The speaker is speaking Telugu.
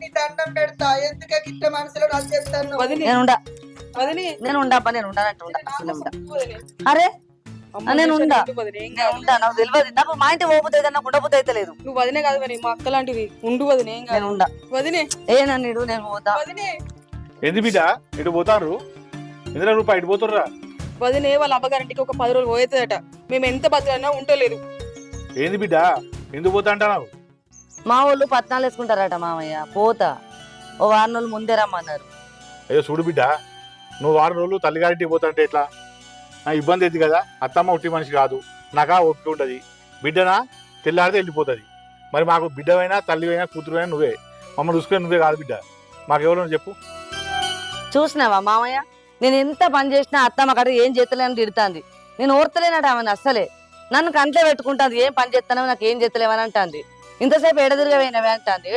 నీ దండం పెడతా ఎందుకే గిట్ట మనసులో నచ్చేస్తాను నేను ఉండప్ప నేను అరే నేను ఉండా నాకు తెలియదు నాకు మా ఇంటి పోతే నాకు ఉండబోతే అయితే లేదు నువ్వు వదినే కాదు మరి మా అక్క లాంటిది ఉండు వదినే ఏం కాదు. నేను ఉండా వదినే ఏ నన్ను నేను పోతా వదినే ఎందు బిడ్డ ఇటు పోతారు ఎందుకు రూపాయి ఇటు పోతుర్రా వదినే వాళ్ళ అమ్మగారింటికి ఒక 10 రోజులు పోయేదట మేము ఎంత బతులన్నా ఉంటలేదు. ఏంది బిడ్డ ఎందుకు పోతా అంటున్నావు మా వాళ్ళు పట్నాలు వేసుకుంటారట మామయ్య పోతా ఓ వారం రోజులు ముందే రమ్మన్నారు. అయ్యో చూడు బిడ్డ నువ్వు వారం రోజులు తల్లిగారింటికి పోతా అంటే ఎట్లా నా ఇబ్బంది అవుతుంది కదా అత్తమ్మ ఉట్టి మనిషి కాదు నాకా ఓపిక ఉంటుంది బిడ్డనా తెల్లారితే వెళ్ళిపోతుంది మరి మాకు బిడ్డవైనా తల్లివైనా కూతురువైనా నువ్వే మమ్మల్ని చూసుకునే నువ్వే కాదు బిడ్డ మాకెవరో చెప్పు చూసినావా మామయ్య నేను ఎంత పని చేసినా అత్తమ్మ కడ ఏం చేస్తలేని తిడుతుంది నేను ఓర్తలేనట ఆమెను అస్సలే నన్ను కంట్లో పెట్టుకుంటాను ఏం పని చేస్తానో నాకు ఏం చేస్తలేవని అంటుంది ఇంతసేపు ఎడదిరిగా పోయినవే అంటుంది